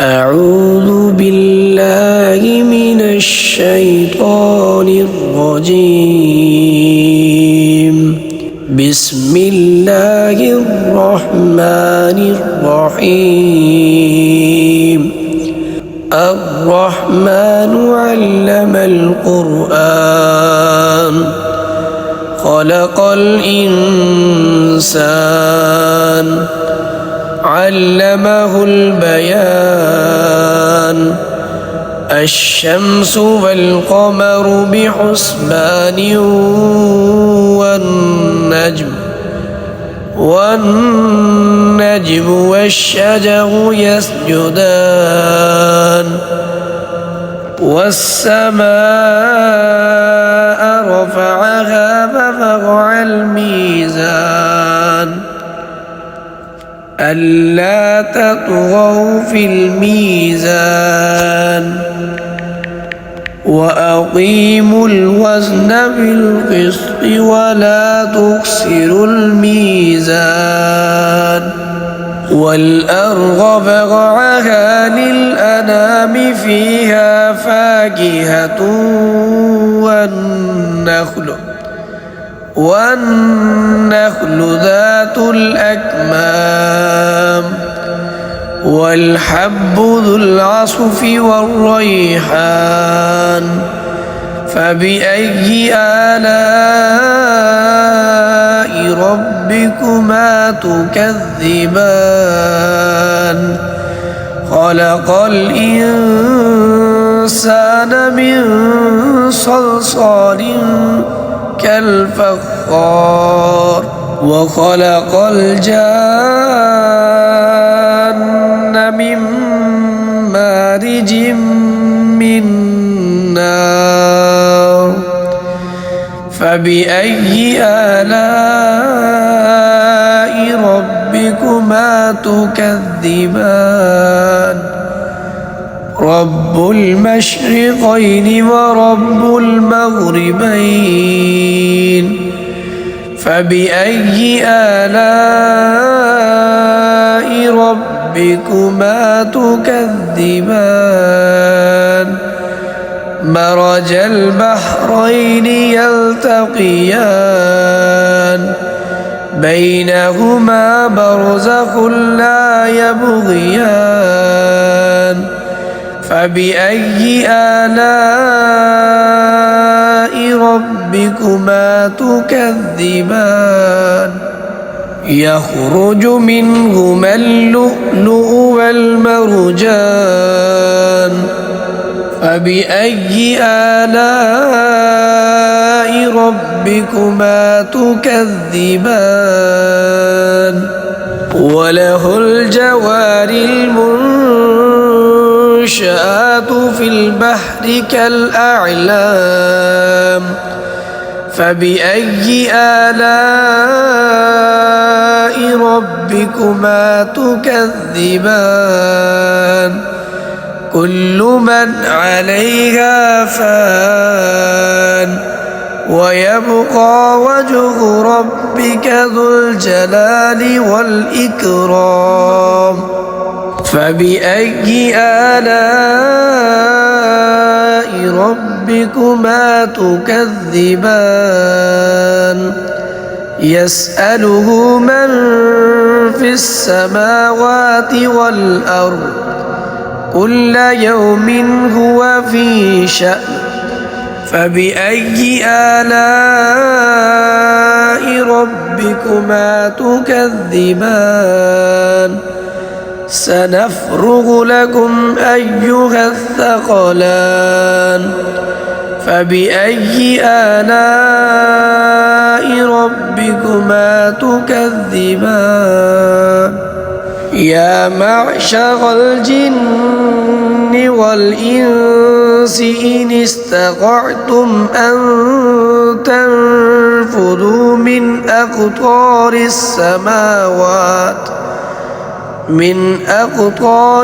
أعوذ بالله من الشيطان الرجيم. بسم الله الرحمن الرحيم. الرحمن علم القرآن خلق الإنسان علمه البيان. الشمس والقمر بحسبان والنجم والشجر يسجدان. والسماء رفعها ووضع الميزان ألا تطغوا في الميزان وأقيموا الوزن بالقسط ولا تخسروا الميزان. والأرض وضعها للأنام فيها فاكهة والنخل ذات الأكمام والحب ذو العصف والريحان. فبأي آلاء ربكما تكذبان؟ خلق الإنسان من صلصال كالفخار وخلق الجان من مارج من نار. فبأي آلاء ربكما تكذبان؟ رب المشرقين ورب المغربين. فبأي آلاء ربكما تكذبان؟ مرج البحرين يلتقيان بينهما برزخ لا يبغيان. فبأي آلاء ربكما تكذبان؟ يخرج منهما اللؤلؤ والمرجان. فبأي آلاء ربكما تكذبان؟ وله الجوار المنشآت في البحر كالأعلام. فبأي آلاء ربكما تكذبان؟ كل من عليها فان ويبقى وجه ربك ذو الجلال والإكرام. فبأي آلاء ربكما تكذبان؟ يسأله من في السماوات والأرض كل يوم هو في شأن. فبأي آلاء ربكما تكذبان؟ سنفرغ لكم أيها الثقلان. فبأي آلاء ربكما تكذبان؟ يا معشر الجن والإنس إن استطعتم أن تنفذوا من أقطار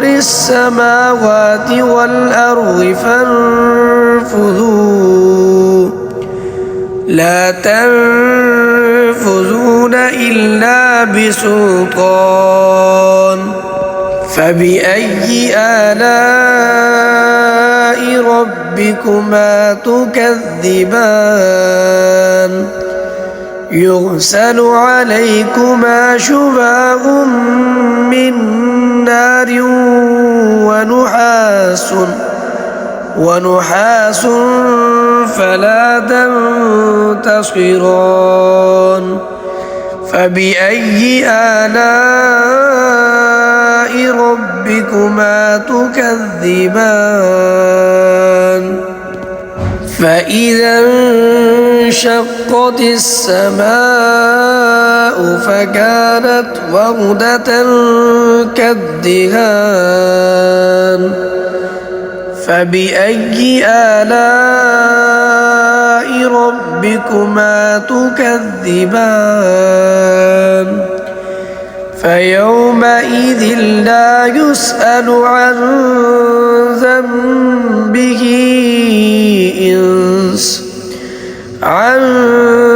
السماوات والأرض فانفذوا لا تنفذون إلا بسلطان. فبأي آلاء ربكما تكذبان يرسل عليكما شواظ من نار ونحاس فلا تنتصران فبأي آلاء ربكما تكذبان فإذا انشقت السماء فكانت وردة كالدهان فبأي آلاء ربكما تكذبان فيومئذ لا يسأل عن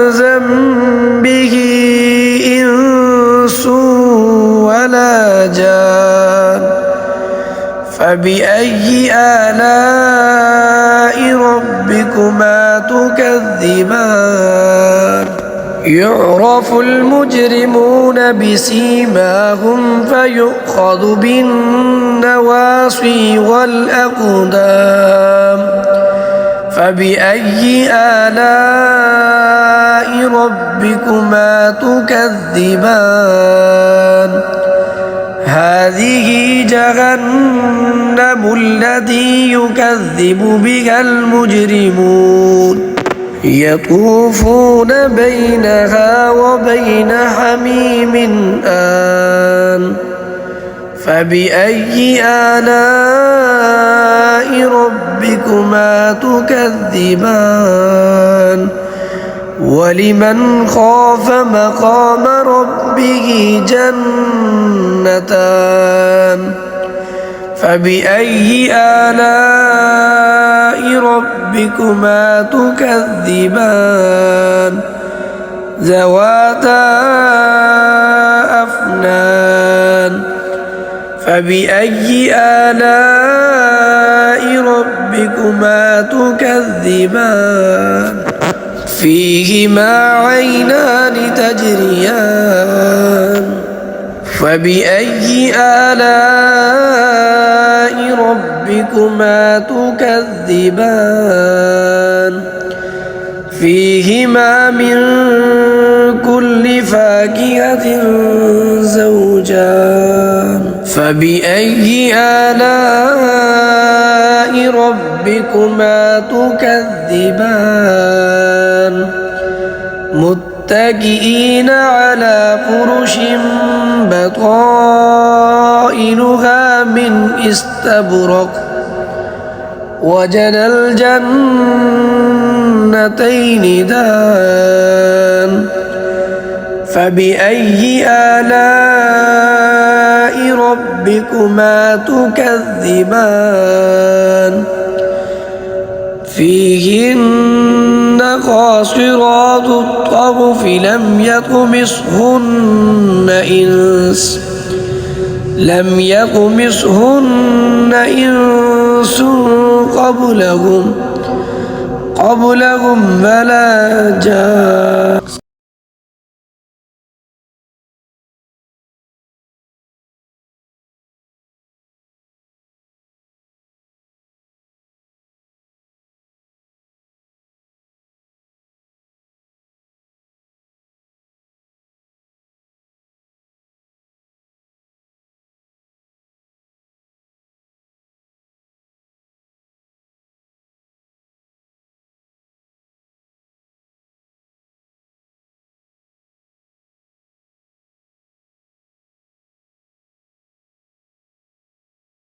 ذنبه إنس ولا جان فبأي آلاء ربكما تكذبان يعرف المجرمون بسيماهم فيؤخذ بالنواصي والأقدام فبأي آلاء ربكما تكذبان هذه جهنم التي يكذب بها المجرمون يطوفون بينها وبين حميم آن فبأي آلاء ربكما تكذبان ولمن خاف مقام ربه جنتان فبأي آلاء ربكما تكذبان ذواتا أفنان فبأي آلاء ربكما تكذبان فيهما عينان تجريان فبأي آلاء ربكما تكذبان فيهما من كل فاكهة زوجان فبأي آلاء ربكما تكذبان متكئين على فرش بطائنها من استبرق وجنى الجنتين دان فبأي آلاء ربكما تكذبان فيهن قاصرات الطرف لم يطمثهن إنس قبلهم ولا جان.